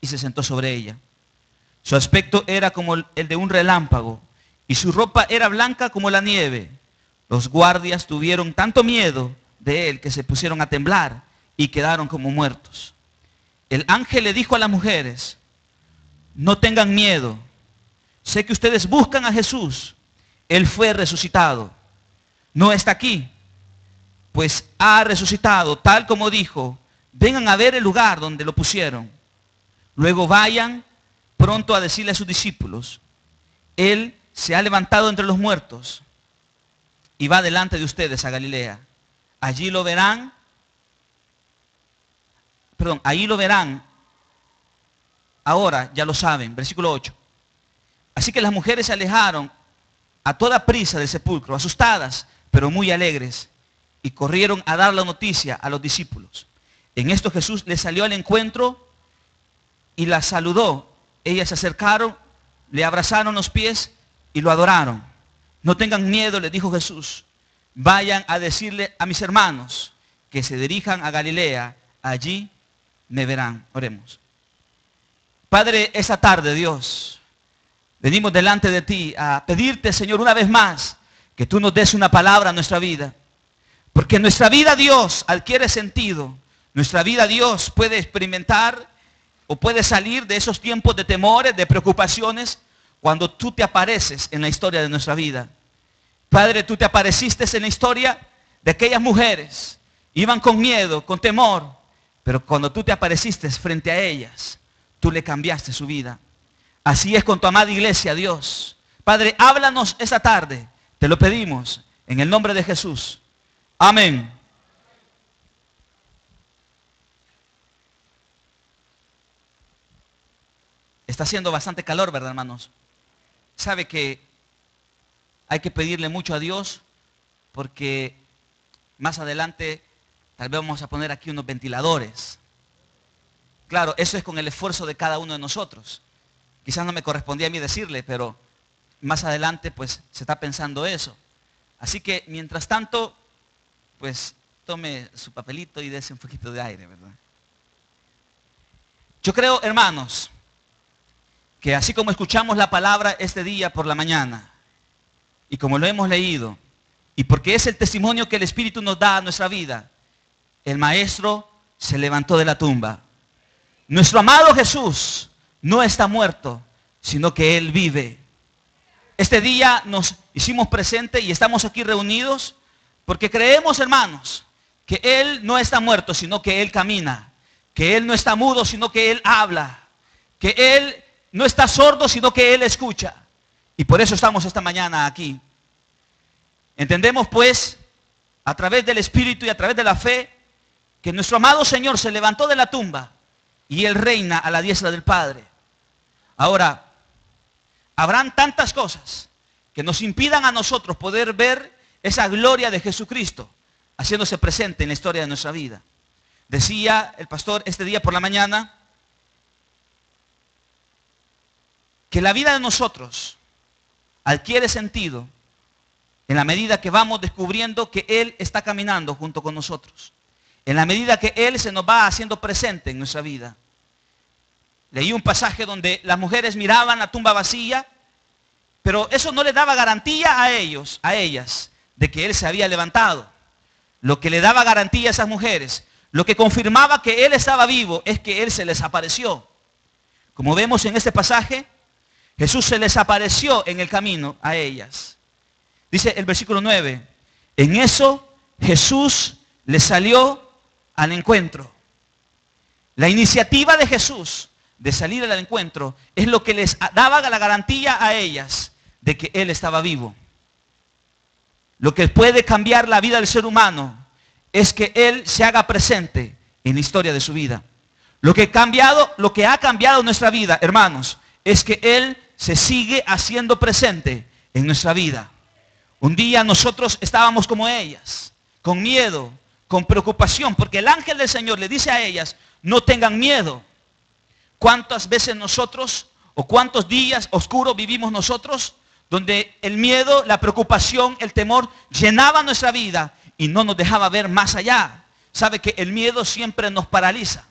y se sentó sobre ella. Su aspecto era como el de un relámpago y su ropa era blanca como la nieve. Los guardias tuvieron tanto miedo de él que se pusieron a temblar y quedaron como muertos. El ángel le dijo a las mujeres: no tengan miedo. Sé que ustedes buscan a Jesús. Él fue resucitado. No está aquí, pues ha resucitado tal como dijo. Vengan a ver el lugar donde lo pusieron. Luego vayan pronto a decirle a sus discípulos: Él se ha levantado entre los muertos y va delante de ustedes a Galilea. Allí lo verán. Ahí lo verán. Ahora ya lo saben. Versículo 8. Así que las mujeres se alejaron a toda prisa del sepulcro, asustadas, pero muy alegres, y corrieron a dar la noticia a los discípulos. En esto Jesús les salió al encuentro y las saludó. Ellas se acercaron, le abrazaron los pies y lo adoraron. No tengan miedo, les dijo Jesús. Vayan a decirle a mis hermanos que se dirijan a Galilea. Allí me verán. Oremos. Padre, esta tarde, Dios, venimos delante de ti a pedirte, Señor, una vez más, que tú nos des una palabra a nuestra vida. Porque nuestra vida, Dios, adquiere sentido. Nuestra vida, Dios, puede experimentar o puede salir de esos tiempos de temores, de preocupaciones, cuando tú te apareces en la historia de nuestra vida. Padre, tú te apareciste en la historia de aquellas mujeres. Iban con miedo, con temor, pero cuando tú te apareciste frente a ellas, tú le cambiaste su vida. Así es con tu amada iglesia, Dios. Padre, háblanos esta tarde. Te lo pedimos en el nombre de Jesús. Amén. Está haciendo bastante calor, ¿verdad, hermanos? Sabe que hay que pedirle mucho a Dios, porque más adelante tal vez vamos a poner aquí unos ventiladores. Claro, eso es con el esfuerzo de cada uno de nosotros. Quizás no me correspondía a mí decirle, pero más adelante pues se está pensando eso. Así que mientras tanto, pues tome su papelito y dése un poquito de aire, ¿verdad? Yo creo, hermanos, que así como escuchamos la palabra este día por la mañana, y como lo hemos leído, y porque es el testimonio que el Espíritu nos da a nuestra vida, el Maestro se levantó de la tumba. Nuestro amado Jesús no está muerto, sino que Él vive. Este día nos hicimos presente y estamos aquí reunidos porque creemos, hermanos, que Él no está muerto, sino que Él camina. Que Él no está mudo, sino que Él habla. Que Él no está sordo, sino que Él escucha. Y por eso estamos esta mañana aquí. Entendemos pues, a través del Espíritu y a través de la fe, que nuestro amado Señor se levantó de la tumba y Él reina a la diestra del Padre. Ahora, habrán tantas cosas que nos impidan a nosotros poder ver esa gloria de Jesucristo haciéndose presente en la historia de nuestra vida. Decía el pastor este día por la mañana que la vida de nosotros adquiere sentido en la medida que vamos descubriendo que Él está caminando junto con nosotros. En la medida que Él se nos va haciendo presente en nuestra vida. Leí un pasaje donde las mujeres miraban la tumba vacía, pero eso no les daba garantía a ellas, de que Él se había levantado. Lo que le daba garantía a esas mujeres, lo que confirmaba que Él estaba vivo, es que Él se les apareció. Como vemos en este pasaje, Jesús se les apareció en el camino a ellas. Dice el versículo 9, en eso Jesús les salió al encuentro. La iniciativa de Jesús de salir al encuentro es lo que les daba la garantía a ellas de que Él estaba vivo. Lo que puede cambiar la vida del ser humano es que Él se haga presente en la historia de su vida. Lo que ha cambiado nuestra vida, hermanos, es que Él se sigue haciendo presente en nuestra vida. Un día nosotros estábamos como ellas, con miedo, con preocupación, porque el ángel del Señor le dice a ellas, no tengan miedo. ¿Cuántas veces nosotros, o cuántos días oscuros vivimos nosotros, donde el miedo, la preocupación, el temor llenaba nuestra vida y no nos dejaba ver más allá? Sabe que el miedo siempre nos paraliza.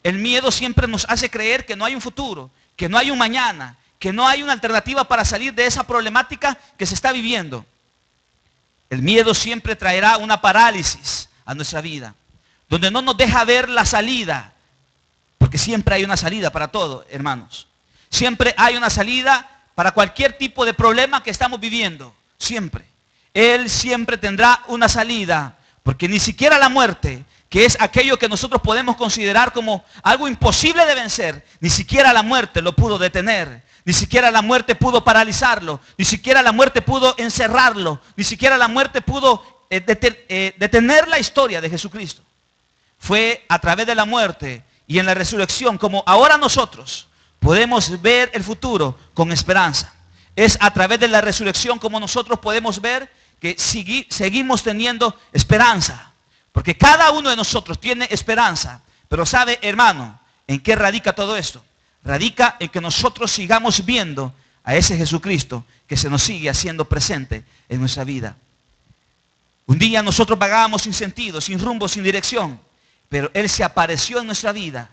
El miedo siempre nos hace creer que no hay un futuro, que no hay un mañana, que no hay una alternativa para salir de esa problemática que se está viviendo. El miedo siempre traerá una parálisis a nuestra vida, donde no nos deja ver la salida, porque siempre hay una salida para todo, hermanos. Siempre hay una salida para cualquier tipo de problema que estamos viviendo, siempre. Él siempre tendrá una salida, porque ni siquiera la muerte, que es aquello que nosotros podemos considerar como algo imposible de vencer, ni siquiera la muerte lo pudo detener, ni siquiera la muerte pudo paralizarlo, ni siquiera la muerte pudo encerrarlo, ni siquiera la muerte pudo detener la historia de Jesucristo. Fue a través de la muerte y en la resurrección como ahora nosotros podemos ver el futuro con esperanza. Es a través de la resurrección como nosotros podemos ver que seguimos teniendo esperanza. Porque cada uno de nosotros tiene esperanza. Pero sabe, hermano, ¿en qué radica todo esto? Radica en que nosotros sigamos viendo a ese Jesucristo que se nos sigue haciendo presente en nuestra vida. Un día nosotros vagábamos sin sentido, sin rumbo, sin dirección. Pero Él se apareció en nuestra vida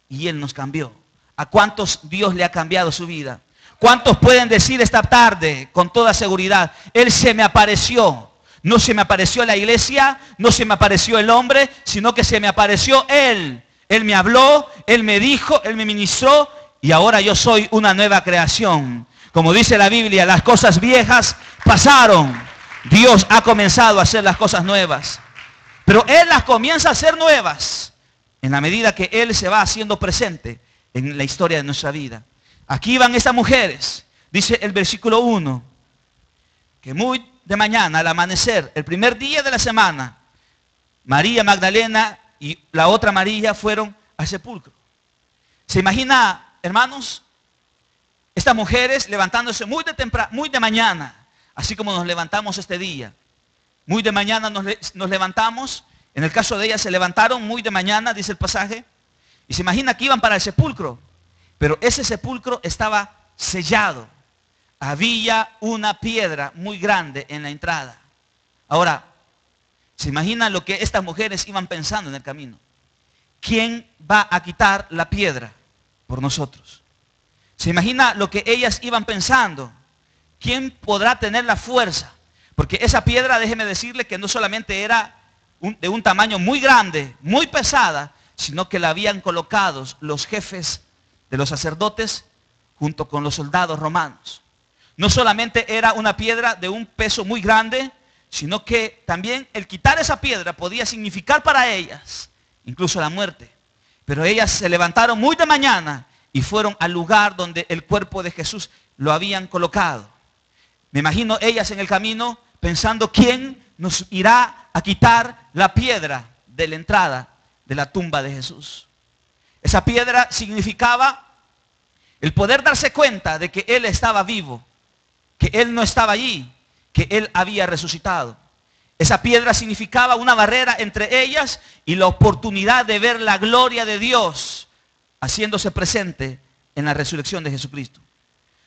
y Él nos cambió. ¿A cuántos Dios le ha cambiado su vida? ¿Cuántos pueden decir esta tarde con toda seguridad: Él se me apareció? No se me apareció la iglesia, no se me apareció el hombre, sino que se me apareció Él. Él me habló, Él me dijo, Él me ministró y ahora yo soy una nueva creación. Como dice la Biblia, las cosas viejas pasaron. Dios ha comenzado a hacer las cosas nuevas. Pero Él las comienza a hacer nuevas en la medida que Él se va haciendo presente en la historia de nuestra vida. Aquí van estas mujeres, dice el versículo 1, que muy de mañana, al amanecer, el primer día de la semana, María Magdalena y la otra María fueron al sepulcro. ¿Se imagina, hermanos, estas mujeres levantándose muy de mañana, así como nos levantamos este día? Muy de mañana nos levantamos. En el caso de ellas se levantaron muy de mañana, dice el pasaje. Y se imagina que iban para el sepulcro. Pero ese sepulcro estaba sellado. Había una piedra muy grande en la entrada. Ahora, ¿se imagina lo que estas mujeres iban pensando en el camino? ¿Quién va a quitar la piedra por nosotros? ¿Se imagina lo que ellas iban pensando? ¿Quién podrá tener la fuerza? Porque esa piedra, déjeme decirle que no solamente era de un tamaño muy grande, muy pesada, sino que la habían colocado los jefes de los sacerdotes junto con los soldados romanos. No solamente era una piedra de un peso muy grande, sino que también el quitar esa piedra podía significar para ellas incluso la muerte. Pero ellas se levantaron muy de mañana y fueron al lugar donde el cuerpo de Jesús lo habían colocado. Me imagino ellas en el camino pensando: ¿quién nos irá a quitar la piedra de la entrada de la tumba de Jesús? Esa piedra significaba el poder darse cuenta de que Él estaba vivo, que Él no estaba allí, que Él había resucitado. Esa piedra significaba una barrera entre ellas y la oportunidad de ver la gloria de Dios haciéndose presente en la resurrección de Jesucristo.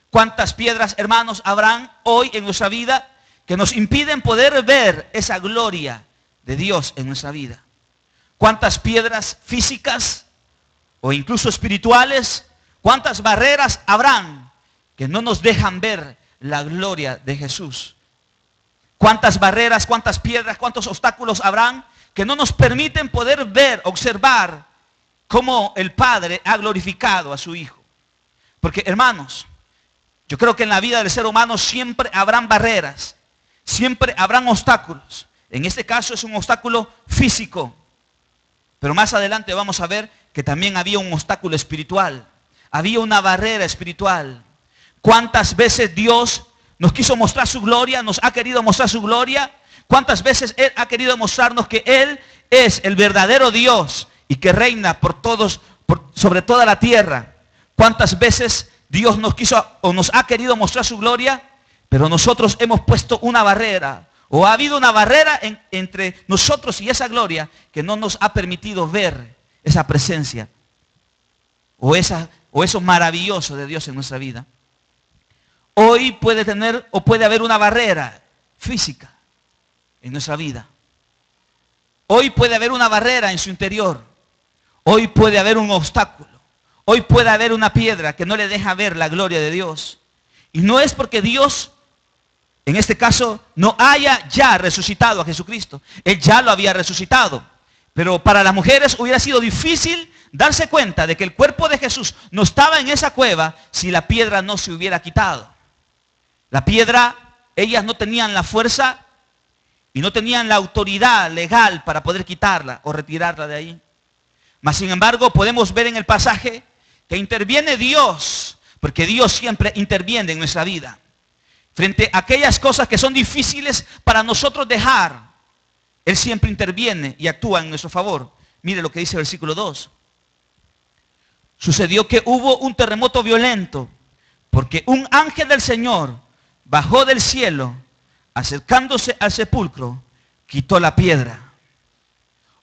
¿Cuántas piedras, hermanos, habrán hoy en nuestra vida que nos impiden poder ver esa gloria de Dios en nuestra vida? ¿Cuántas piedras físicas o incluso espirituales, cuántas barreras habrán que no nos dejan ver la gloria de Jesús? ¿Cuántas barreras, cuántas piedras, cuántos obstáculos habrán que no nos permiten poder ver, observar cómo el Padre ha glorificado a su Hijo? Porque, hermanos, yo creo que en la vida del ser humano siempre habrán barreras, siempre habrán obstáculos. En este caso es un obstáculo físico, pero más adelante vamos a ver que también había un obstáculo espiritual, había una barrera espiritual. ¿Cuántas veces Dios nos quiso mostrar su gloria, nos ha querido mostrar su gloria? ¿Cuántas veces Él ha querido mostrarnos que Él es el verdadero Dios y que reina sobre toda la tierra? ¿Cuántas veces Dios nos quiso o nos ha querido mostrar su gloria, pero nosotros hemos puesto una barrera, o ha habido una barrera entre nosotros y esa gloria que no nos ha permitido ver esa presencia o eso maravilloso de Dios en nuestra vida? Hoy puede haber una barrera física en nuestra vida. Hoy puede haber una barrera en su interior. Hoy puede haber un obstáculo. Hoy puede haber una piedra que no le deja ver la gloria de Dios. Y no es porque Dios, en este caso, no haya ya resucitado a Jesucristo. Él ya lo había resucitado. Pero para las mujeres hubiera sido difícil darse cuenta de que el cuerpo de Jesús no estaba en esa cueva si la piedra no se hubiera quitado. La piedra, ellas no tenían la fuerza y no tenían la autoridad legal para poder quitarla o retirarla de ahí. Mas sin embargo podemos ver en el pasaje que interviene Dios, porque Dios siempre interviene en nuestra vida. Frente a aquellas cosas que son difíciles para nosotros dejar, Él siempre interviene y actúa en nuestro favor. Mire lo que dice el versículo 2. Sucedió que hubo un terremoto violento, porque un ángel del Señor bajó del cielo, acercándose al sepulcro, quitó la piedra.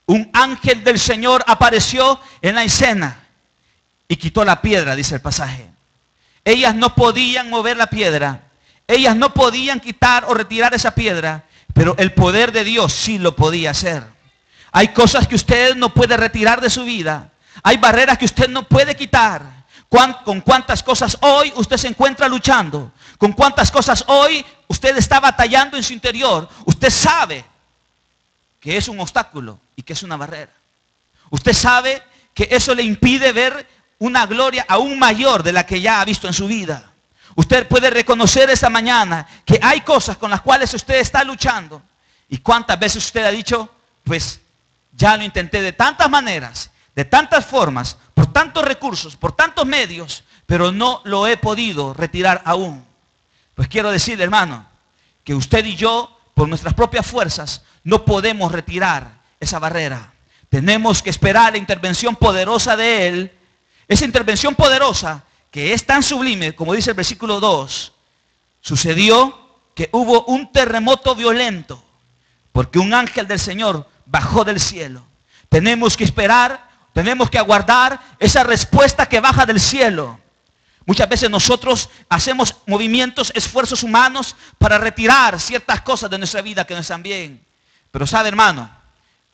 Un ángel del Señor apareció en la escena y quitó la piedra, dice el pasaje. Ellas no podían mover la piedra. Ellas no podían quitar o retirar esa piedra, pero el poder de Dios sí lo podía hacer. Hay cosas que usted no puede retirar de su vida. Hay barreras que usted no puede quitar. ¿Con cuántas cosas hoy usted se encuentra luchando? ¿Con cuántas cosas hoy usted está batallando en su interior? Usted sabe que es un obstáculo y que es una barrera. Usted sabe que eso le impide ver una gloria aún mayor de la que ya ha visto en su vida. Usted puede reconocer esta mañana que hay cosas con las cuales usted está luchando. ¿Y cuántas veces usted ha dicho, pues ya lo intenté de tantas maneras, de tantas formas, por tantos recursos, por tantos medios, pero no lo he podido retirar aún? Pues quiero decirle, hermano, que usted y yo, por nuestras propias fuerzas, no podemos retirar esa barrera. Tenemos que esperar la intervención poderosa de Él. Esa intervención poderosa que es tan sublime, como dice el versículo 2, sucedió que hubo un terremoto violento, porque un ángel del Señor bajó del cielo. Tenemos que esperar, tenemos que aguardar esa respuesta que baja del cielo. Muchas veces nosotros hacemos movimientos, esfuerzos humanos para retirar ciertas cosas de nuestra vida que no están bien. Pero sabe, hermano,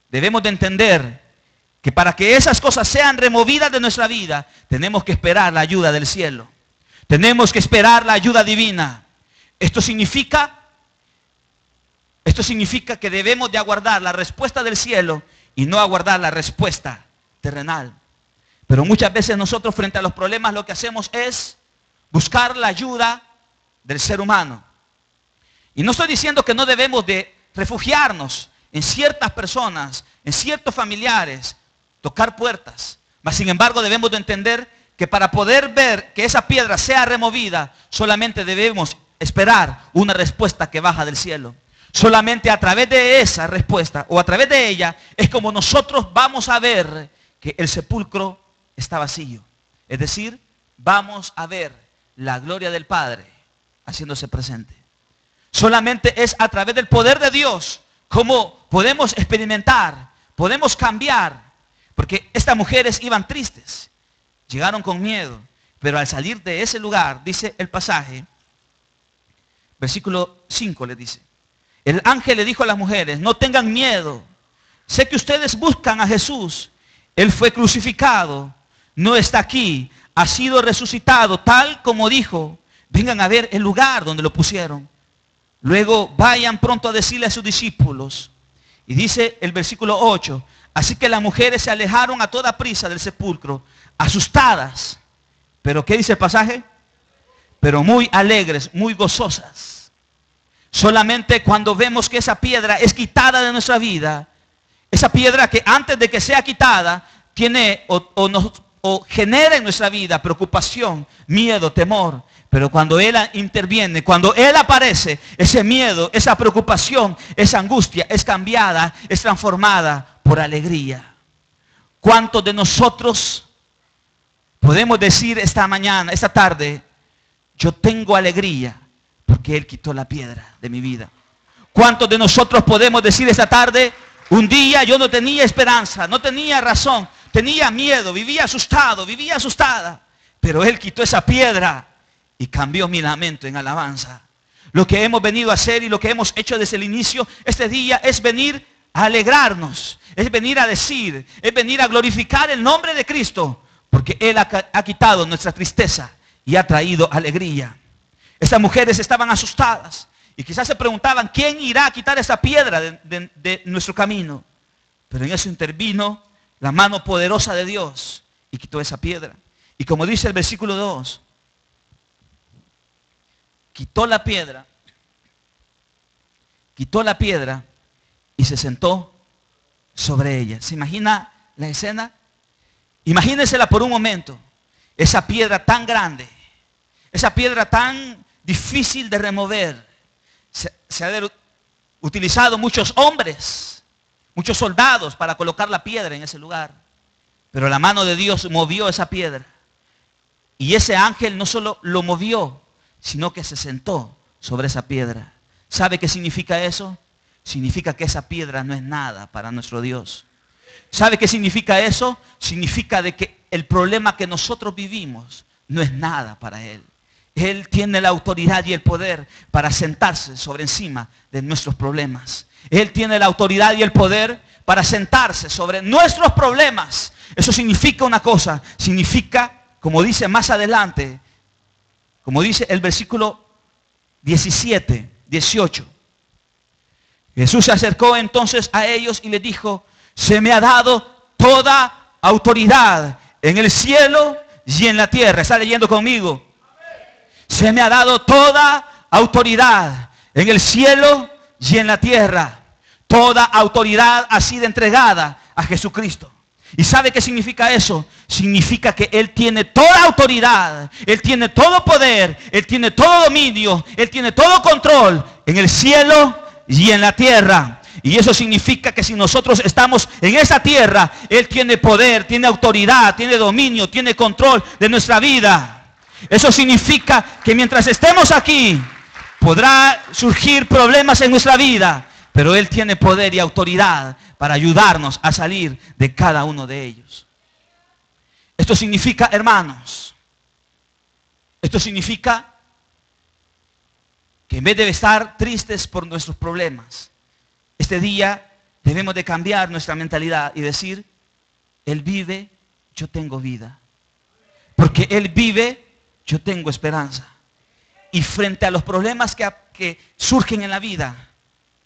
debemos de entender que para que esas cosas sean removidas de nuestra vida, tenemos que esperar la ayuda del cielo. Tenemos que esperar la ayuda divina. Esto significa que debemos de aguardar la respuesta del cielo y no aguardar la respuesta terrenal. Pero muchas veces nosotros frente a los problemas lo que hacemos es buscar la ayuda del ser humano. Y no estoy diciendo que no debemos de refugiarnos en ciertas personas, en ciertos familiares, tocar puertas. Mas sin embargo debemos de entender que para poder ver que esa piedra sea removida, solamente debemos esperar una respuesta que baja del cielo. Solamente a través de esa respuesta o a través de ella es como nosotros vamos a ver que el sepulcro está vacío. Es decir, vamos a ver la gloria del Padre haciéndose presente. Solamente es a través del poder de Dios como podemos experimentar, podemos cambiar. Porque estas mujeres iban tristes, llegaron con miedo, pero al salir de ese lugar, dice el pasaje, versículo 5 le dice, el ángel le dijo a las mujeres, no tengan miedo, sé que ustedes buscan a Jesús, Él fue crucificado, no está aquí, ha sido resucitado, tal como dijo, vengan a ver el lugar donde lo pusieron. Luego vayan pronto a decirle a sus discípulos. Y dice el versículo 8, así que las mujeres se alejaron a toda prisa del sepulcro, asustadas. Pero ¿qué dice el pasaje? Pero muy alegres, muy gozosas. Solamente cuando vemos que esa piedra es quitada de nuestra vida, esa piedra que antes de que sea quitada, tiene o genera en nuestra vida preocupación, miedo, temor. Pero cuando Él interviene, cuando Él aparece, ese miedo, esa preocupación, esa angustia es cambiada, es transformada por alegría. ¿Cuántos de nosotros podemos decir esta mañana, esta tarde, yo tengo alegría porque Él quitó la piedra de mi vida? ¿Cuántos de nosotros podemos decir esta tarde, un día yo no tenía esperanza, no tenía razón, tenía miedo, vivía asustado, vivía asustada, pero Él quitó esa piedra y cambió mi lamento en alabanza? Lo que hemos venido a hacer y lo que hemos hecho desde el inicio este día es venir a alegrarnos, es venir a decir, es venir a glorificar el nombre de Cristo, porque Él ha quitado nuestra tristeza y ha traído alegría. Estas mujeres estaban asustadas y quizás se preguntaban, ¿quién irá a quitar esa piedra de nuestro camino? Pero en eso intervino la mano poderosa de Dios y quitó esa piedra. Y como dice el versículo 2, quitó la piedra y se sentó sobre ella. ¿Se imagina la escena? Imagínensela por un momento. Esa piedra tan grande, esa piedra tan difícil de remover. Se han utilizado muchos hombres, muchos soldados para colocar la piedra en ese lugar. Pero la mano de Dios movió esa piedra. Y ese ángel no solo lo movió, sino que se sentó sobre esa piedra. ¿Sabe qué significa eso? Significa que esa piedra no es nada para nuestro Dios. ¿Sabe qué significa eso? Significa de que el problema que nosotros vivimos no es nada para Él. Él tiene la autoridad y el poder para sentarse sobre encima de nuestros problemas. Él tiene la autoridad y el poder para sentarse sobre nuestros problemas. Eso significa una cosa. Significa, como dice más adelante, como dice el versículo 17, 18. Jesús se acercó entonces a ellos y les dijo, se me ha dado toda autoridad en el cielo y en la tierra. ¿Está leyendo conmigo? Se me ha dado toda autoridad en el cielo y en la tierra. Toda autoridad ha sido entregada a Jesucristo. ¿Y sabe qué significa eso? Significa que Él tiene toda autoridad, Él tiene todo poder, Él tiene todo dominio, Él tiene todo control en el cielo y en la tierra. Y eso significa que si nosotros estamos en esa tierra, Él tiene poder, tiene autoridad, tiene dominio, tiene control de nuestra vida. Eso significa que mientras estemos aquí, podrá surgir problemas en nuestra vida, pero Él tiene poder y autoridad para ayudarnos a salir de cada uno de ellos. Esto significa, hermanos, esto significa que en vez de estar tristes por nuestros problemas, este día debemos de cambiar nuestra mentalidad y decir, Él vive, yo tengo vida. Porque Él vive, yo tengo esperanza. Y frente a los problemas que surgen en la vida,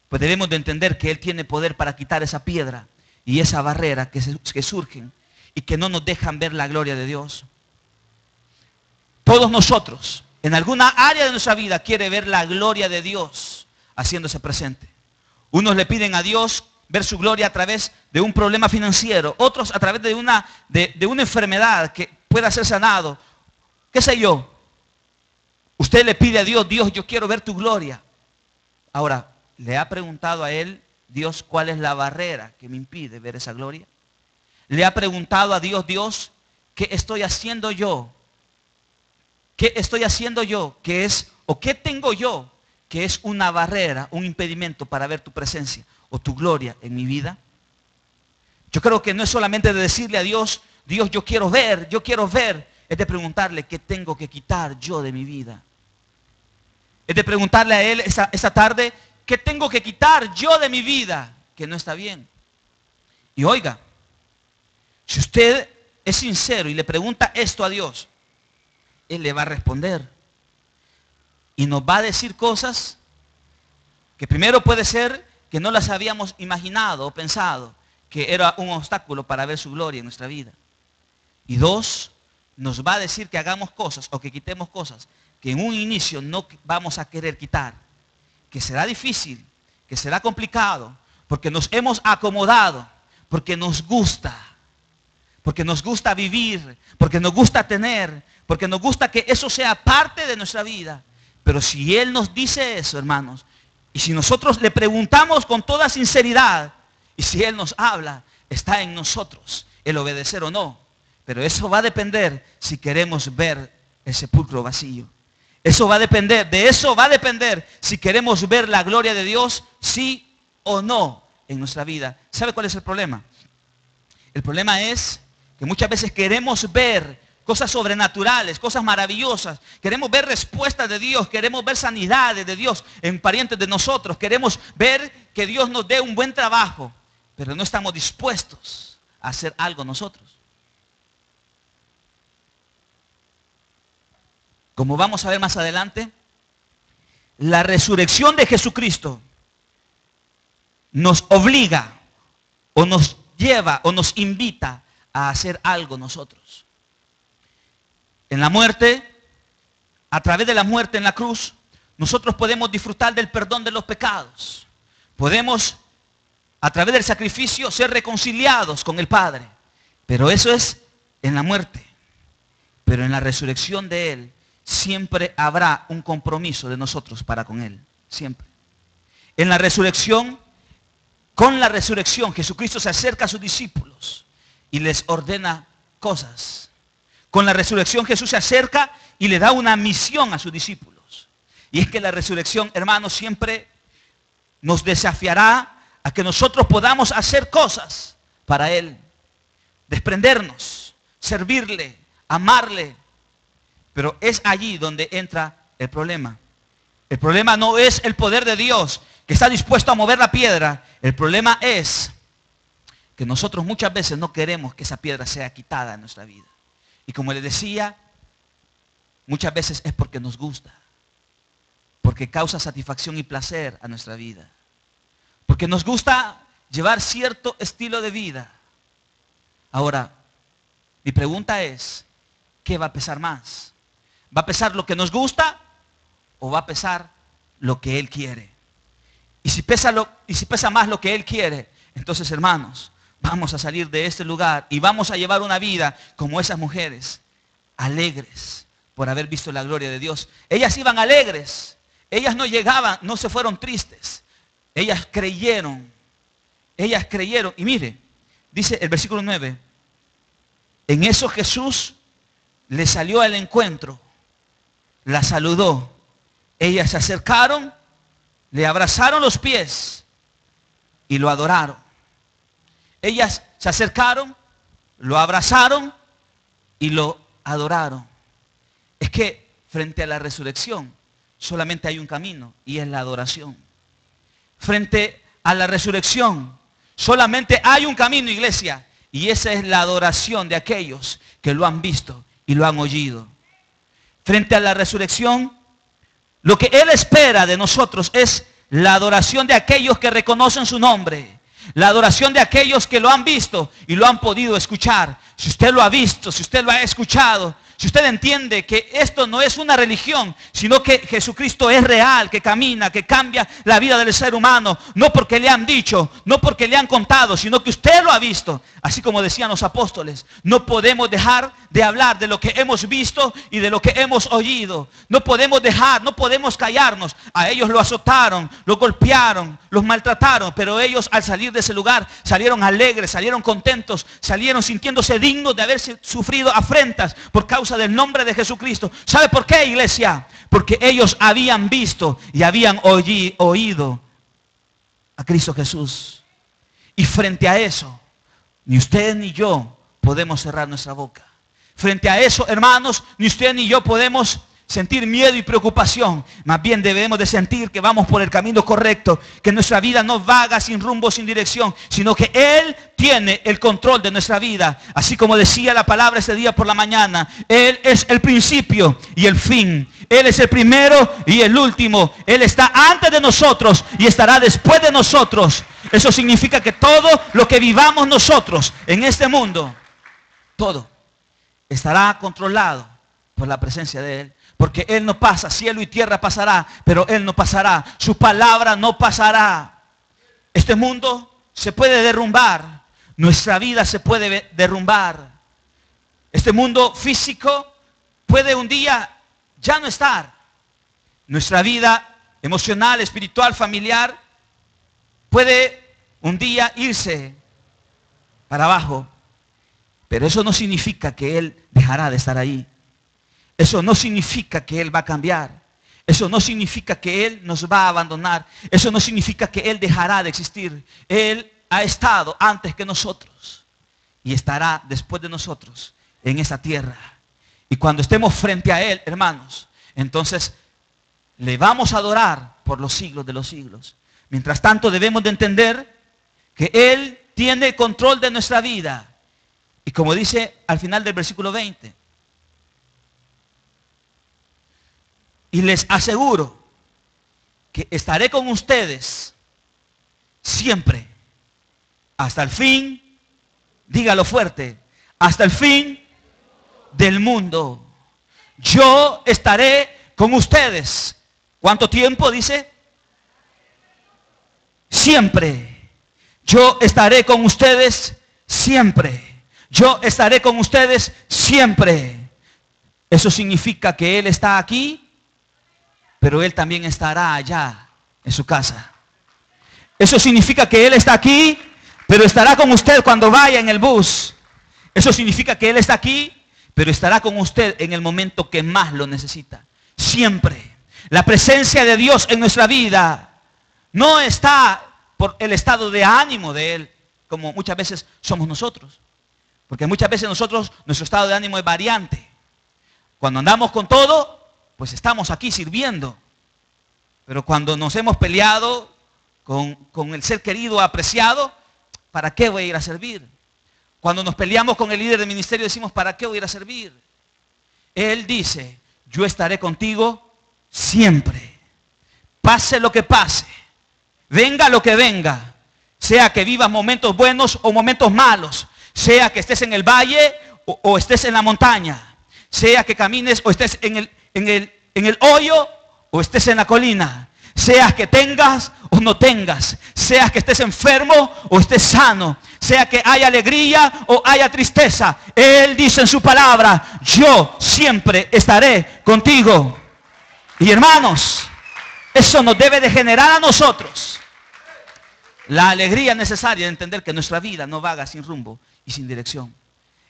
pues debemos de entender que Él tiene poder para quitar esa piedra y esa barrera que surgen y que no nos dejan ver la gloria de Dios. Todos nosotros, en alguna área de nuestra vida, quiere ver la gloria de Dios haciéndose presente. Unos le piden a Dios ver su gloria a través de un problema financiero, otros a través de una enfermedad que pueda ser sanado. ¿Qué sé yo? Usted le pide a Dios, Dios, yo quiero ver tu gloria. Ahora, ¿le ha preguntado a Él, Dios, cuál es la barrera que me impide ver esa gloria? ¿Le ha preguntado a Dios, Dios, qué estoy haciendo yo? ¿Qué estoy haciendo yo? ¿Qué es, o qué tengo yo que es una barrera, un impedimento para ver tu presencia o tu gloria en mi vida? Yo creo que no es solamente de decirle a Dios, Dios, yo quiero ver, es de preguntarle qué tengo que quitar yo de mi vida. Es de preguntarle a Él esta tarde, ¿qué tengo que quitar yo de mi vida que no está bien? Y oiga, si usted es sincero y le pregunta esto a Dios, Él le va a responder. Y nos va a decir cosas que primero puede ser que no las habíamos imaginado o pensado, que era un obstáculo para ver su gloria en nuestra vida. Y dos, nos va a decir que hagamos cosas o que quitemos cosas que en un inicio no vamos a querer quitar. Que será difícil, que será complicado, porque nos hemos acomodado, porque nos gusta vivir, porque nos gusta tener, porque nos gusta que eso sea parte de nuestra vida. Pero si Él nos dice eso, hermanos, y si nosotros le preguntamos con toda sinceridad, y si Él nos habla, está en nosotros el obedecer o no. Pero eso va a depender si queremos ver el sepulcro vacío. De eso va a depender si queremos ver la gloria de Dios, sí o no en nuestra vida. ¿Sabe cuál es el problema? El problema es que muchas veces queremos ver cosas sobrenaturales, cosas maravillosas. Queremos ver respuestas de Dios, queremos ver sanidades de Dios en parientes de nosotros. Queremos ver que Dios nos dé un buen trabajo. pero no estamos dispuestos a hacer algo nosotros. Como vamos a ver más adelante, la resurrección de Jesucristo nos obliga o nos lleva o nos invita a hacer algo nosotros. En la muerte, a través de la muerte en la cruz, nosotros podemos disfrutar del perdón de los pecados. Podemos, a través del sacrificio, ser reconciliados con el Padre. Pero eso es en la muerte. Pero en la resurrección de Él, siempre habrá un compromiso de nosotros para con Él. Siempre. En la resurrección, con la resurrección, Jesucristo se acerca a sus discípulos y les ordena cosas. Con la resurrección Jesús se acerca y le da una misión a sus discípulos. Y es que la resurrección, hermanos, siempre nos desafiará a que nosotros podamos hacer cosas para Él. Desprendernos, servirle, amarle. Pero es allí donde entra el problema. El problema no es el poder de Dios que está dispuesto a mover la piedra. El problema es que nosotros muchas veces no queremos que esa piedra sea quitada en nuestra vida. Y como les decía, muchas veces es porque nos gusta. Porque causa satisfacción y placer a nuestra vida. Porque nos gusta llevar cierto estilo de vida. Ahora, mi pregunta es, ¿qué va a pesar más? ¿Va a pesar lo que nos gusta o va a pesar lo que Él quiere? Y si pesa más lo que Él quiere, entonces, hermanos, vamos a salir de este lugar y vamos a llevar una vida como esas mujeres, alegres por haber visto la gloria de Dios. Ellas iban alegres, ellas no llegaban, no se fueron tristes, ellas creyeron. Y mire, dice el versículo 9, en eso Jesús le salió al encuentro, la saludó, ellas se acercaron, le abrazaron los pies y lo adoraron. Ellas se acercaron, lo abrazaron y lo adoraron. Es que frente a la resurrección solamente hay un camino y es la adoración. Frente a la resurrección solamente hay un camino, iglesia, y esa es la adoración de aquellos que lo han visto y lo han oído. Frente a la resurrección, lo que Él espera de nosotros es la adoración de aquellos que reconocen su nombre. La adoración de aquellos que lo han visto y lo han podido escuchar. Si usted lo ha visto, si usted lo ha escuchado, si usted entiende que esto no es una religión, sino que Jesucristo es real, que camina, que cambia la vida del ser humano, no porque le han dicho, no porque le han contado, sino que usted lo ha visto. Así como decían los apóstoles, no podemos dejar de hablar de lo que hemos visto y de lo que hemos oído. No podemos dejar, no podemos callarnos. A ellos lo azotaron, lo golpearon, los maltrataron, pero ellos al salir de ese lugar salieron alegres, salieron contentos, salieron sintiéndose dignos de haber sufrido afrentas por causa del nombre de Jesucristo. ¿Sabe por qué, iglesia? Porque ellos habían visto y habían oído a Cristo Jesús. Y frente a eso, ni usted ni yo podemos cerrar nuestra boca. Frente a eso, hermanos, ni usted ni yo podemos sentir miedo y preocupación. Más bien debemos de sentir que vamos por el camino correcto, que nuestra vida no vaga sin rumbo, sin dirección, sino que Él tiene el control de nuestra vida. Así como decía la palabra ese día por la mañana, Él es el principio y el fin. Él es el primero y el último. Él está antes de nosotros y estará después de nosotros. Eso significa que todo lo que vivamos nosotros en este mundo, todo estará controlado por la presencia de Él. Porque Él no pasa, cielo y tierra pasará, pero Él no pasará. Su palabra no pasará. Este mundo se puede derrumbar. Nuestra vida se puede derrumbar. Este mundo físico puede un día ya no estar. Nuestra vida emocional, espiritual, familiar puede un día irse para abajo. Pero eso no significa que Él dejará de estar ahí. Eso no significa que Él va a cambiar. Eso no significa que Él nos va a abandonar. Eso no significa que Él dejará de existir. Él ha estado antes que nosotros y estará después de nosotros en esa tierra. Y cuando estemos frente a Él, hermanos, entonces le vamos a adorar por los siglos de los siglos. Mientras tanto debemos de entender que Él tiene control de nuestra vida. Y como dice al final del versículo 20, y les aseguro que estaré con ustedes siempre, hasta el fin, dígalo fuerte, hasta el fin del mundo. Yo estaré con ustedes. ¿Cuánto tiempo dice? Siempre. Yo estaré con ustedes siempre. Yo estaré con ustedes siempre. Eso significa que Él está aquí, pero Él también estará allá en su casa. Eso significa que Él está aquí, pero estará con usted cuando vaya en el bus. Eso significa que Él está aquí, pero estará con usted en el momento que más lo necesita. Siempre. La presencia de Dios en nuestra vida no está por el estado de ánimo de Él, como muchas veces somos nosotros. Porque muchas veces nosotros, nuestro estado de ánimo es variante. Cuando andamos con todo, pues estamos aquí sirviendo. Pero cuando nos hemos peleado con el ser querido, apreciado, ¿para qué voy a ir a servir? Cuando nos peleamos con el líder del ministerio decimos, ¿para qué voy a ir a servir? Él dice, yo estaré contigo siempre. Pase lo que pase, venga lo que venga, sea que vivas momentos buenos o momentos malos, sea que estés en el valle o estés en la montaña, sea que camines o estés en el hoyo o estés en la colina, seas que tengas o no tengas, seas que estés enfermo o estés sano, sea que haya alegría o haya tristeza. Él dice en su palabra, yo siempre estaré contigo. Y hermanos, eso nos debe de generar a nosotros la alegría necesaria de entender que nuestra vida no vaga sin rumbo y sin dirección.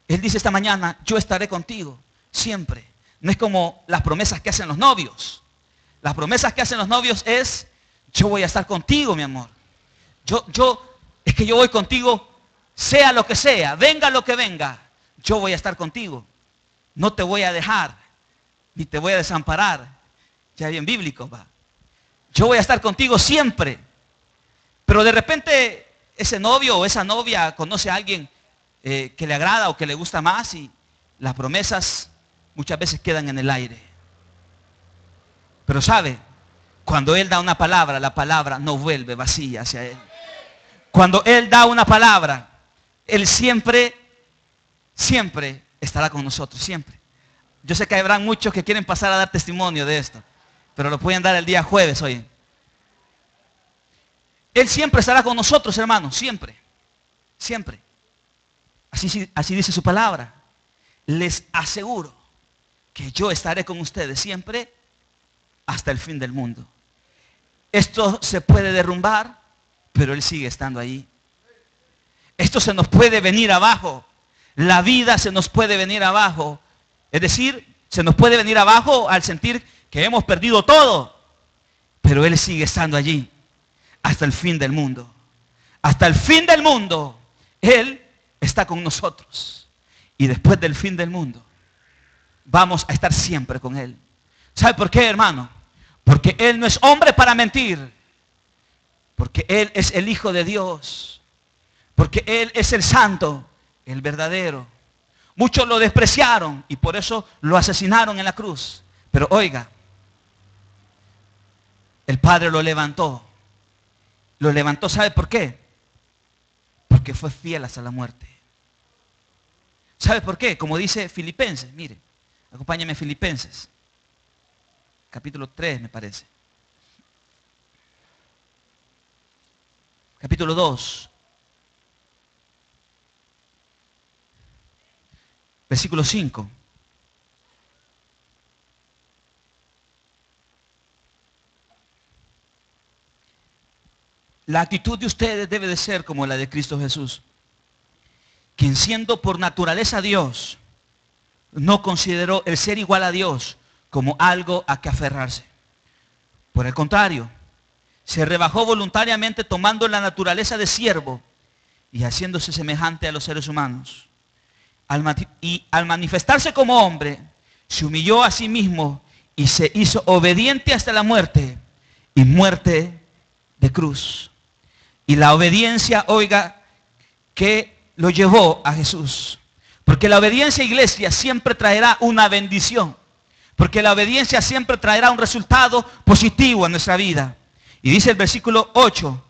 Él dice esta mañana, yo estaré contigo siempre. No es como las promesas que hacen los novios. Las promesas que hacen los novios es, yo voy a estar contigo, mi amor. Es que yo voy contigo, sea lo que sea, venga lo que venga, yo voy a estar contigo. No te voy a dejar, ni te voy a desamparar. Ya bien bíblico, va. Yo voy a estar contigo siempre. Pero de repente ese novio o esa novia conoce a alguien que le agrada o que le gusta más y las promesas muchas veces quedan en el aire. Pero sabe, cuando Él da una palabra, la palabra no vuelve vacía hacia Él. Cuando Él da una palabra, Él siempre estará con nosotros, siempre. Yo sé que habrán muchos que quieren pasar a dar testimonio de esto, pero lo pueden dar el día jueves hoy. Él siempre estará con nosotros, hermanos, siempre, siempre. Así dice su palabra. Les aseguro que yo estaré con ustedes siempre hasta el fin del mundo. Esto se puede derrumbar, pero Él sigue estando ahí. Esto se nos puede venir abajo. La vida se nos puede venir abajo. Es decir, se nos puede venir abajo al sentir que hemos perdido todo. Pero Él sigue estando allí hasta el fin del mundo. Hasta el fin del mundo, Él está con nosotros. Y después del fin del mundo, vamos a estar siempre con Él. ¿Sabe por qué, hermano? Porque Él no es hombre para mentir. Porque Él es el Hijo de Dios. Porque Él es el santo, el verdadero. Muchos lo despreciaron y por eso lo asesinaron en la cruz. Pero oiga, el Padre lo levantó. Lo levantó, ¿sabe por qué? Porque fue fiel hasta la muerte. ¿Sabe por qué? Como dice Filipenses, mire, acompáñame a Filipenses. Capítulo 3 me parece. Capítulo 2. Versículo 5. La actitud de ustedes debe de ser como la de Cristo Jesús, quien siendo por naturaleza Dios, no consideró el ser igual a Dios como algo a que aferrarse. Por el contrario, se rebajó voluntariamente tomando la naturaleza de siervo y haciéndose semejante a los seres humanos. Y al manifestarse como hombre, se humilló a sí mismo y se hizo obediente hasta la muerte y muerte de cruz. Y la obediencia, oiga, que lo llevó a Jesús. Porque la obediencia, iglesia, siempre traerá una bendición. Porque la obediencia siempre traerá un resultado positivo en nuestra vida. Y dice el versículo 8,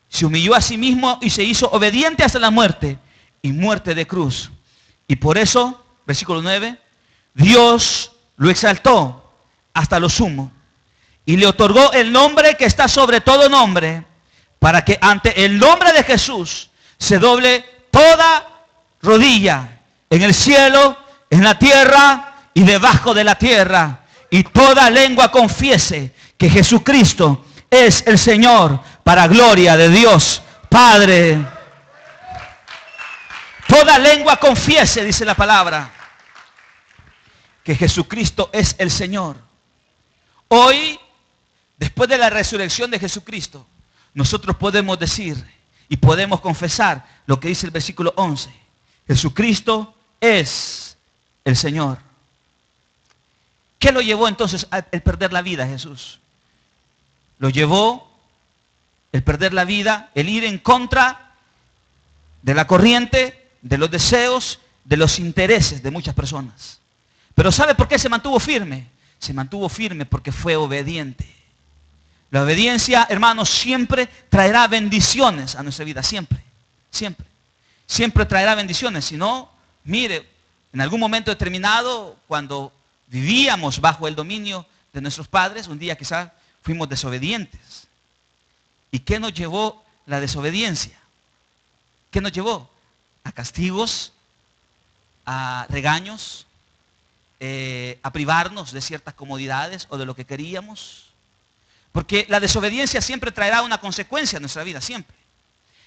se humilló a sí mismo y se hizo obediente hasta la muerte, y muerte de cruz. Y por eso, versículo 9, Dios lo exaltó hasta lo sumo y le otorgó el nombre que está sobre todo nombre, para que ante el nombre de Jesús se doble toda rodilla, en el cielo, en la tierra y debajo de la tierra, y toda lengua confiese que Jesucristo es el Señor, para gloria de Dios Padre. Toda lengua confiese, dice la palabra, que Jesucristo es el Señor. Hoy, después de la resurrección de Jesucristo, nosotros podemos decir y podemos confesar lo que dice el versículo 11. Jesucristo es el Señor. ¿Qué lo llevó entonces a perder la vida, Jesús? Lo llevó el perder la vida, el ir en contra de la corriente, de los deseos, de los intereses de muchas personas. Pero ¿sabe por qué se mantuvo firme? Se mantuvo firme porque fue obediente. La obediencia, hermanos, siempre traerá bendiciones a nuestra vida, siempre, siempre. Siempre traerá bendiciones. Si no, mire, en algún momento determinado, cuando vivíamos bajo el dominio de nuestros padres, un día quizás fuimos desobedientes. ¿Y qué nos llevó la desobediencia? ¿Qué nos llevó? A castigos, a regaños, a privarnos de ciertas comodidades o de lo que queríamos. Porque la desobediencia siempre traerá una consecuencia en nuestra vida, siempre.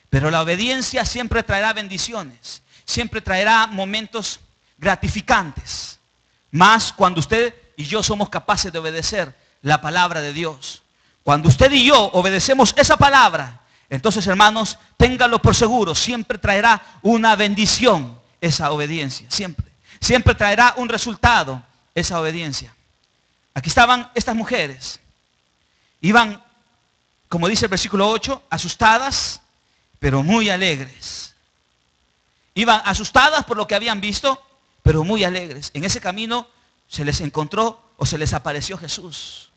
Pero la obediencia siempre traerá bendiciones, siempre traerá momentos gratificantes. Más cuando usted y yo somos capaces de obedecer la palabra de Dios. Cuando usted y yo obedecemos esa palabra, entonces, hermanos, ténganlo por seguro, siempre traerá una bendición esa obediencia, siempre. Siempre traerá un resultado esa obediencia. Aquí estaban estas mujeres. Iban, como dice el versículo 8, asustadas, pero muy alegres. Iban asustadas por lo que habían visto, pero muy alegres. En ese camino se les encontró o se les apareció Jesús.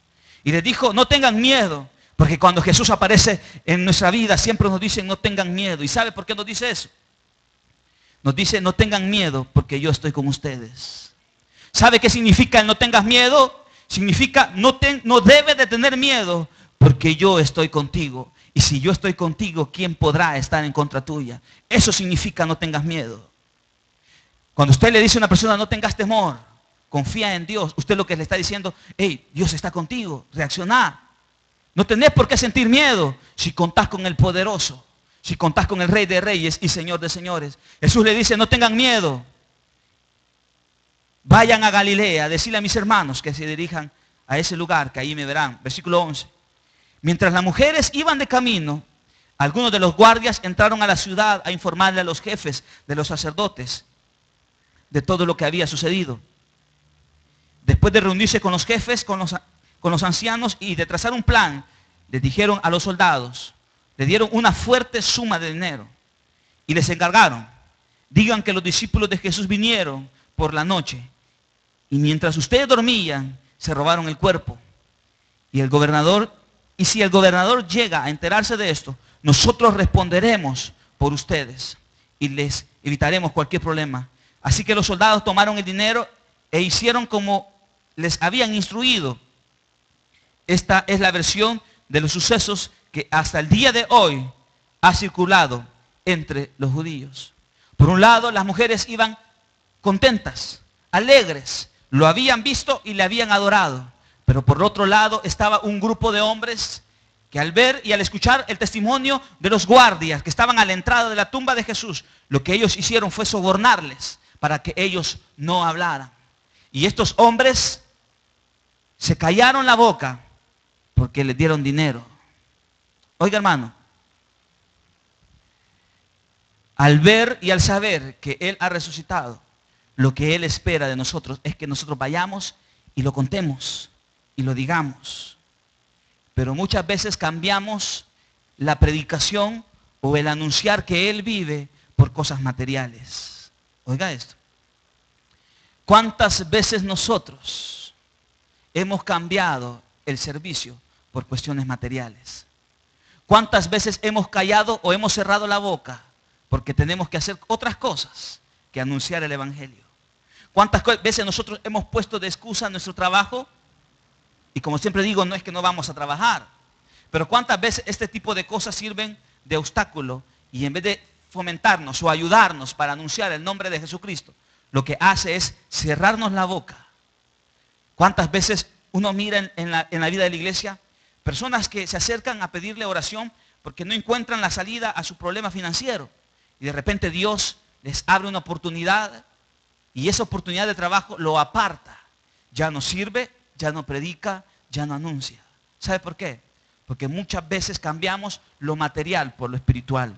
Y les dijo, no tengan miedo. Porque cuando Jesús aparece en nuestra vida, siempre nos dicen, no tengan miedo. ¿Y sabe por qué nos dice eso? Nos dice, no tengan miedo, porque yo estoy con ustedes. ¿Sabe qué significa el no tengas miedo? Significa, no debes de tener miedo, porque yo estoy contigo. Y si yo estoy contigo, ¿quién podrá estar en contra tuya? Eso significa no tengas miedo. Cuando usted le dice a una persona, no tengas temor, confía en Dios, usted lo que le está diciendo, hey, Dios está contigo, reaccioná. No tenés por qué sentir miedo si contás con el poderoso, si contás con el Rey de Reyes y Señor de Señores. Jesús le dice, no tengan miedo. Vayan a Galilea, decirle a mis hermanos que se dirijan a ese lugar, que ahí me verán. Versículo 11. Mientras las mujeres iban de camino, algunos de los guardias entraron a la ciudad a informarle a los jefes de los sacerdotes de todo lo que había sucedido. Después de reunirse con los jefes, con los ancianos y de trazar un plan, les dijeron a los soldados, le dieron una fuerte suma de dinero y les encargaron, digan que los discípulos de Jesús vinieron por la noche y mientras ustedes dormían se robaron el cuerpo. Y si el gobernador llega a enterarse de esto, nosotros responderemos por ustedes y les evitaremos cualquier problema. Así que los soldados tomaron el dinero e hicieron como les habían instruido. Esta es la versión de los sucesos que hasta el día de hoy ha circulado entre los judíos. Por un lado, las mujeres iban contentas, alegres, lo habían visto y le habían adorado. Pero por otro lado estaba un grupo de hombres que al ver y al escuchar el testimonio de los guardias que estaban a la entrada de la tumba de Jesús, lo que ellos hicieron fue sobornarles para que ellos no hablaran. Y estos hombres se callaron la boca porque les dieron dinero. Oiga, hermano, al ver y al saber que Él ha resucitado, lo que Él espera de nosotros es que nosotros vayamos y lo contemos y lo digamos. Pero muchas veces cambiamos la predicación o el anunciar que Él vive por por cosas materiales. Oiga esto. ¿Cuántas veces nosotros hemos cambiado el servicio por cuestiones materiales? ¿Cuántas veces hemos callado o hemos cerrado la boca porque tenemos que hacer otras cosas que anunciar el evangelio? ¿Cuántas veces nosotros hemos puesto de excusa nuestro trabajo? Y como siempre digo, no es que no vamos a trabajar, pero ¿cuántas veces este tipo de cosas sirven de obstáculo y en vez de fomentarnos o ayudarnos para anunciar el nombre de Jesucristo, lo que hace es cerrarnos la boca? ¿Cuántas veces uno mira en la vida de la iglesia personas que se acercan a pedirle oración porque no encuentran la salida a su problema financiero y de repente Dios les abre una oportunidad y esa oportunidad de trabajo lo aparta? Ya no sirve, ya no predica, ya no anuncia. ¿Sabe por qué? Porque muchas veces cambiamos lo material por lo espiritual.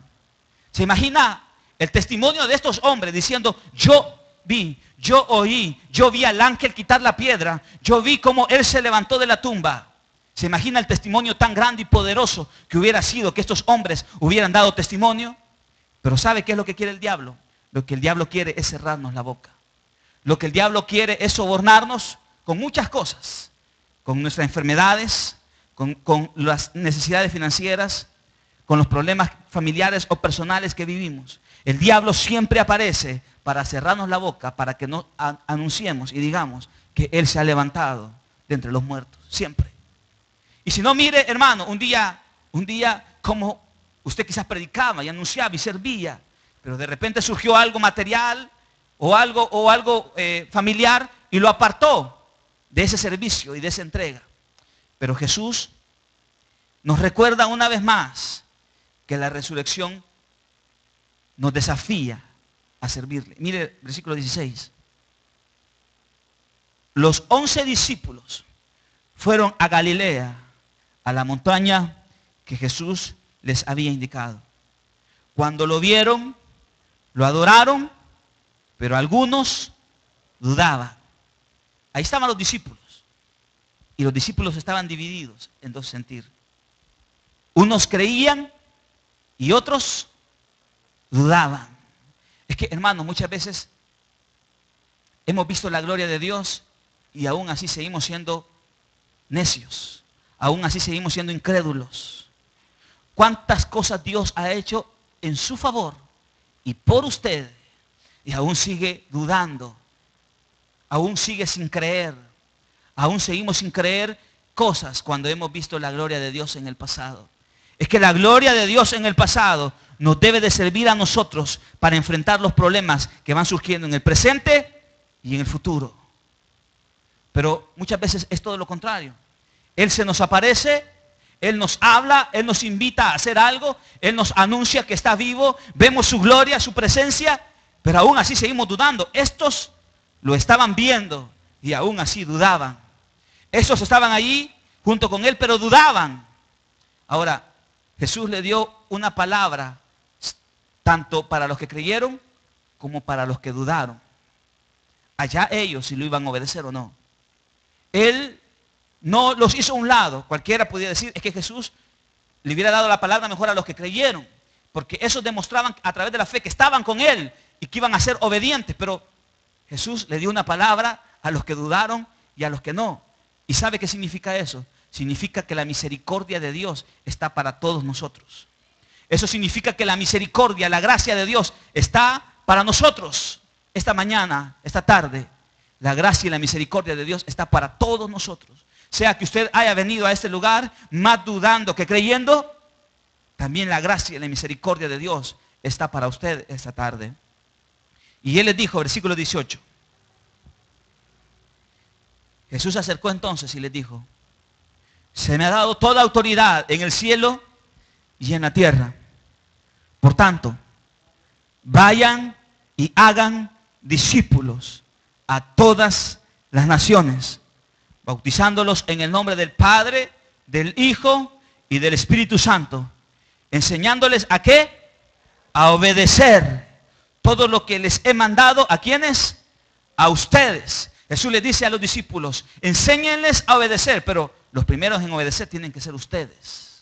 ¿Se imagina el testimonio de estos hombres diciendo: yo vi, yo oí, yo vi al ángel quitar la piedra, yo vi cómo él se levantó de la tumba? ¿Se imagina el testimonio tan grande y poderoso que hubiera sido que estos hombres hubieran dado testimonio? Pero ¿sabe qué es lo que quiere el diablo? Lo que el diablo quiere es cerrarnos la boca. Lo que el diablo quiere es sobornarnos con muchas cosas, con nuestras enfermedades, con las necesidades financieras, con los problemas familiares o personales que vivimos. El diablo siempre aparece para cerrarnos la boca, para que no anunciemos y digamos que Él se ha levantado de entre los muertos, siempre. Y si no, mire, hermano, un día como usted quizás predicaba y anunciaba y servía, pero de repente surgió algo material o algo familiar y lo apartó de ese servicio y de esa entrega. Pero Jesús nos recuerda una vez más que la resurrección nos desafía a servirle. Mire, versículo 16. Los 11 discípulos fueron a Galilea, a la montaña que Jesús les había indicado. Cuando lo vieron, lo adoraron, pero algunos dudaban. Ahí estaban los discípulos. Y los discípulos estaban divididos en dos sentidos. Unos creían y otros dudaban. Es que, hermanos, muchas veces hemos visto la gloria de Dios y aún así seguimos siendo necios. Aún así seguimos siendo incrédulos. ¿Cuántas cosas Dios ha hecho en su favor y por usted? Y aún sigue dudando. Aún sigue sin creer. Aún seguimos sin creer cosas cuando hemos visto la gloria de Dios en el pasado. Es que la gloria de Dios en el pasado nos debe de servir a nosotros para enfrentar los problemas que van surgiendo en el presente y en el futuro. Pero muchas veces es todo lo contrario. Él se nos aparece, Él nos habla, Él nos invita a hacer algo, Él nos anuncia que está vivo, vemos su gloria, su presencia, pero aún así seguimos dudando. Estos lo estaban viendo y aún así dudaban. Estos estaban allí junto con Él, pero dudaban. Ahora, Jesús le dio una palabra tanto para los que creyeron como para los que dudaron. Allá ellos si lo iban a obedecer o no. Él no los hizo a un lado. Cualquiera podía decir, es que Jesús le hubiera dado la palabra mejor a los que creyeron, porque esos demostraban a través de la fe que estaban con Él y que iban a ser obedientes. Pero Jesús le dio una palabra a los que dudaron y a los que no. ¿Y sabe qué significa eso? Significa que la misericordia de Dios está para todos nosotros. Eso significa que la misericordia, la gracia de Dios está para nosotros. Esta mañana, esta tarde, la gracia y la misericordia de Dios está para todos nosotros. Sea que usted haya venido a este lugar más dudando que creyendo, también la gracia y la misericordia de Dios está para usted esta tarde. Y Él les dijo, versículo 18. Jesús se acercó entonces y les dijo: se me ha dado toda autoridad en el cielo y en la tierra. Por tanto, vayan y hagan discípulos a todas las naciones, bautizándolos en el nombre del Padre, del Hijo y del Espíritu Santo, enseñándoles ¿a qué? A obedecer todo lo que les he mandado. ¿A quiénes? A ustedes. Jesús les dice a los discípulos, enséñenles a obedecer, pero los primeros en obedecer tienen que ser ustedes.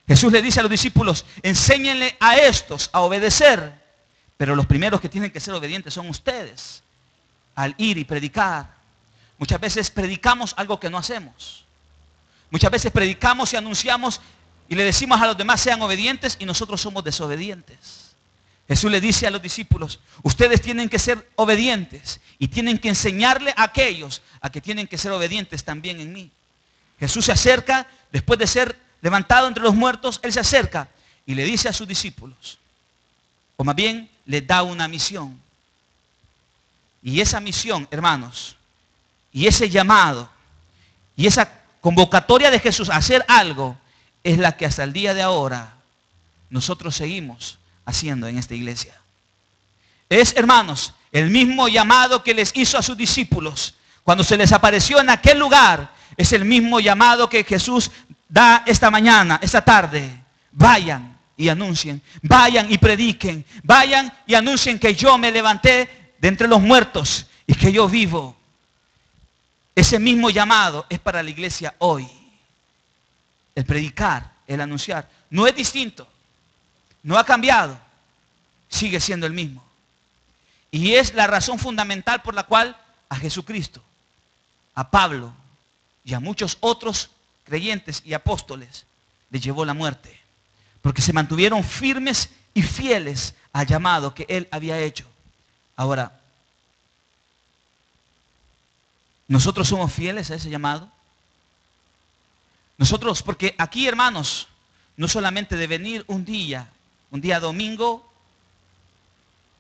Jesús le dice a los discípulos, enséñenle a estos a obedecer, Pero los primeros que tienen que ser obedientes son ustedes al ir y predicar. Muchas veces predicamos algo que no hacemos. Muchas veces predicamos y anunciamos y le decimos a los demás sean obedientes y nosotros somos desobedientes. Jesús le dice a los discípulos, ustedes tienen que ser obedientes y tienen que enseñarle a aquellos a que tienen que ser obedientes también en mí. Jesús se acerca, después de ser levantado entre los muertos, Él se acerca y le dice a sus discípulos, o más bien les da una misión. Y esa misión, hermanos, y ese llamado, y esa convocatoria de Jesús a hacer algo, es la que hasta el día de ahora nosotros seguimos haciendo en esta iglesia. Es, hermanos, el mismo llamado que les hizo a sus discípulos cuando se les apareció en aquel lugar. Es el mismo llamado que Jesús da esta mañana, esta tarde. Vayan y anuncien, vayan y prediquen, vayan y anuncien que yo me levanté de entre los muertos y que yo vivo. Ese mismo llamado es para la iglesia hoy. El predicar, el anunciar, no es distinto, no ha cambiado, sigue siendo el mismo. Y es la razón fundamental por la cual a Jesucristo, a Pablo y a muchos otros creyentes y apóstoles les llevó la muerte. Porque se mantuvieron firmes y fieles al llamado que Él había hecho. Ahora, ¿nosotros somos fieles a ese llamado? Nosotros, porque aquí, hermanos, no solamente de venir un día domingo,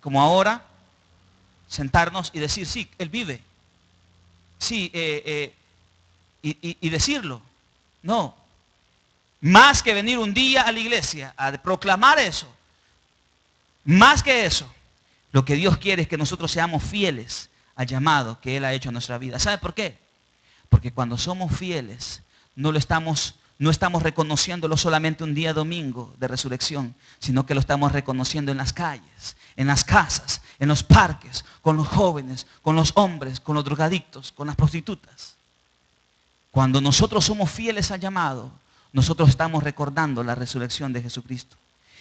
como ahora, sentarnos y decir, sí, Él vive. Sí, y decirlo. No. Más que venir un día a la iglesia a proclamar eso. Más que eso, lo que Dios quiere es que nosotros seamos fieles al llamado que Él ha hecho en nuestra vida. ¿Sabe por qué? Porque cuando somos fieles, no estamos reconociéndolo solamente un día domingo de resurrección, sino que lo estamos reconociendo en las calles, en las casas, en los parques, con los jóvenes, con los hombres, con los drogadictos, con las prostitutas. Cuando nosotros somos fieles al llamado, nosotros estamos recordando la resurrección de Jesucristo.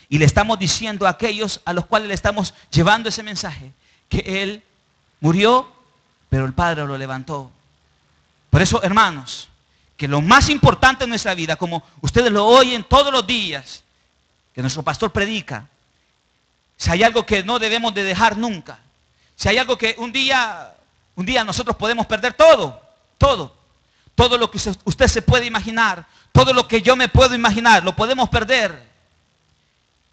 Y le estamos diciendo a aquellos a los cuales le estamos llevando ese mensaje, que Él murió, pero el Padre lo levantó. Por eso, hermanos, que lo más importante en nuestra vida, como ustedes lo oyen todos los días, que nuestro pastor predica, si hay algo que no debemos de dejar nunca, si hay algo que un día nosotros podemos perder todo lo que usted se puede imaginar, todo lo que yo me puedo imaginar, lo podemos perder.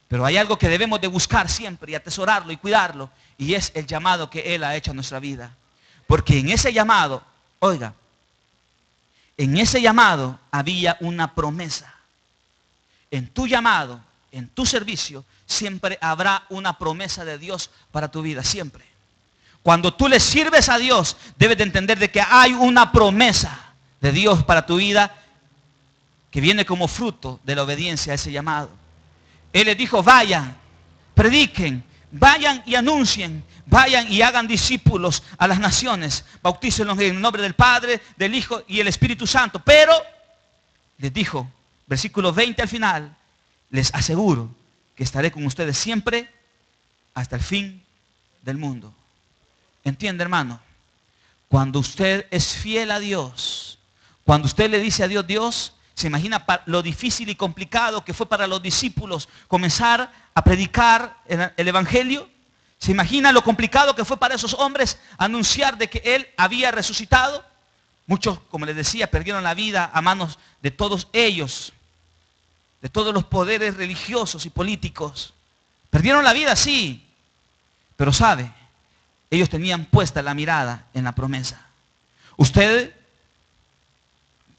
Pero hay algo que debemos de buscar siempre y atesorarlo y cuidarlo, y es el llamado que Él ha hecho a nuestra vida. Porque en ese llamado, oiga, en ese llamado había una promesa. En tu llamado, en tu servicio, siempre habrá una promesa de Dios para tu vida, siempre. Cuando tú le sirves a Dios, debes de entender de que hay una promesa de Dios para tu vida que viene como fruto de la obediencia a ese llamado. Él les dijo, vayan, prediquen, vayan y anuncien, vayan y hagan discípulos a las naciones, bautícenlos en el nombre del Padre, del Hijo y el Espíritu Santo. Pero les dijo, versículo 20 al final, les aseguro que estaré con ustedes siempre hasta el fin del mundo. ¿Entiende, hermano? Cuando usted es fiel a Dios, cuando usted le dice a Dios, Dios, ¿se imagina lo difícil y complicado que fue para los discípulos comenzar a predicar el Evangelio? ¿Se imagina lo complicado que fue para esos hombres anunciar de que Él había resucitado? Muchos, como les decía, perdieron la vida a manos de todos ellos, de todos los poderes religiosos y políticos. Perdieron la vida, sí, pero sabe, ellos tenían puesta la mirada en la promesa. Usted,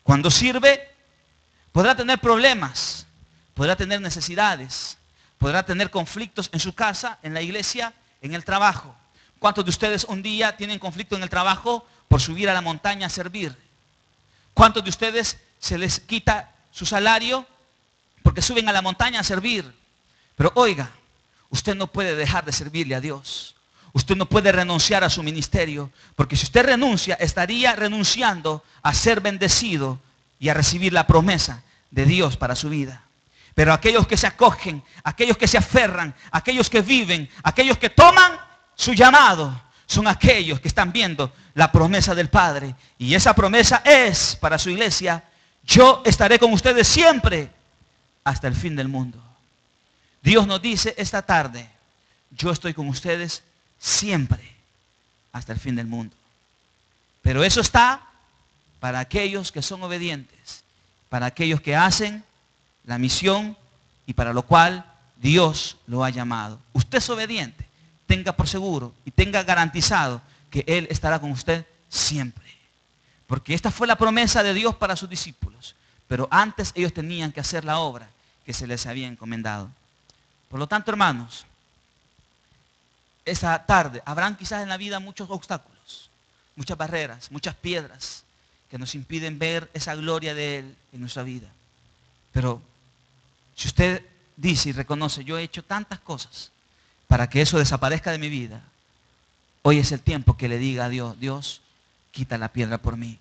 cuando sirve, podrá tener problemas, podrá tener necesidades, podrá tener conflictos en su casa, en la iglesia, en el trabajo. ¿Cuántos de ustedes un día tienen conflicto en el trabajo por subir a la montaña a servir? ¿Cuántos de ustedes se les quita su salario porque suben a la montaña a servir? Pero oiga, usted no puede dejar de servirle a Dios. Usted no puede renunciar a su ministerio, porque si usted renuncia, estaría renunciando a ser bendecido y a recibir la promesa de Dios para su vida. Pero aquellos que se acogen, aquellos que se aferran, aquellos que viven, aquellos que toman su llamado, son aquellos que están viendo la promesa del Padre. Y esa promesa es para su iglesia: yo estaré con ustedes siempre hasta el fin del mundo. Dios nos dice esta tarde: yo estoy con ustedes siempre hasta el fin del mundo. Pero eso está para aquellos que son obedientes, para aquellos que hacen la misión y para lo cual Dios lo ha llamado. Usted es obediente, tenga por seguro y tenga garantizado que Él estará con usted siempre. Porque esta fue la promesa de Dios para sus discípulos. Pero antes ellos tenían que hacer la obra que se les había encomendado. Por lo tanto, hermanos, esta tarde habrán quizás en la vida muchos obstáculos, muchas barreras, muchas piedras que nos impiden ver esa gloria de Él en nuestra vida. Pero si usted dice y reconoce: yo he hecho tantas cosas para que eso desaparezca de mi vida, hoy es el tiempo que le diga a Dios: Dios, quita la piedra por mí.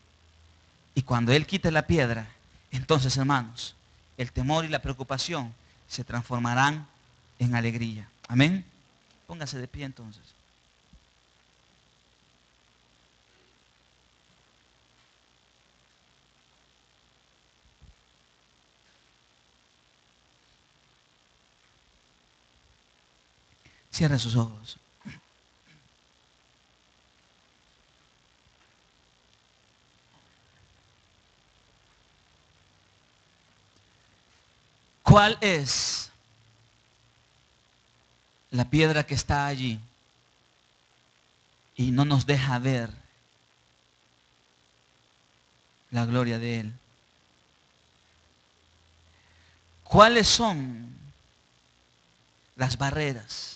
Y cuando Él quite la piedra, entonces, hermanos, el temor y la preocupación se transformarán en alegría. Amén. Póngase de pie entonces. Cierre sus ojos. ¿Cuál es la piedra que está allí y no nos deja ver la gloria de Él? ¿Cuáles son las barreras?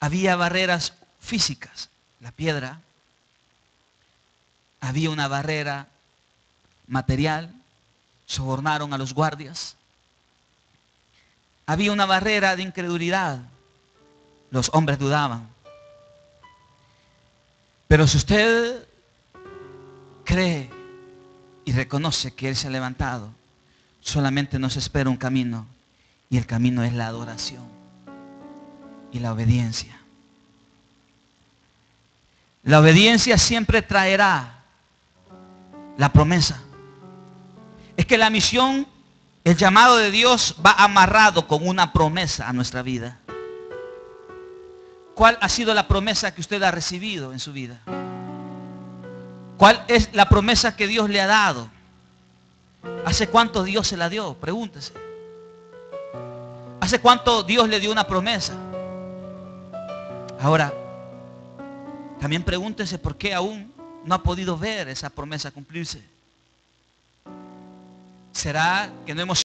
Había barreras físicas, la piedra. Había una barrera material, sobornaron a los guardias. Había una barrera de incredulidad, los hombres dudaban. Pero si usted cree y reconoce que Él se ha levantado, solamente nos espera un camino, y el camino es la adoración y la obediencia. La obediencia siempre traerá la promesa. Es que la misión, el llamado de Dios va amarrado con una promesa a nuestra vida. ¿Cuál ha sido la promesa que usted ha recibido en su vida? ¿Cuál es la promesa que Dios le ha dado? ¿Hace cuánto Dios se la dio? Pregúntese. ¿Hace cuánto Dios le dio una promesa? Ahora, también pregúntese por qué aún no ha podido ver esa promesa cumplirse. ¿Será que no hemos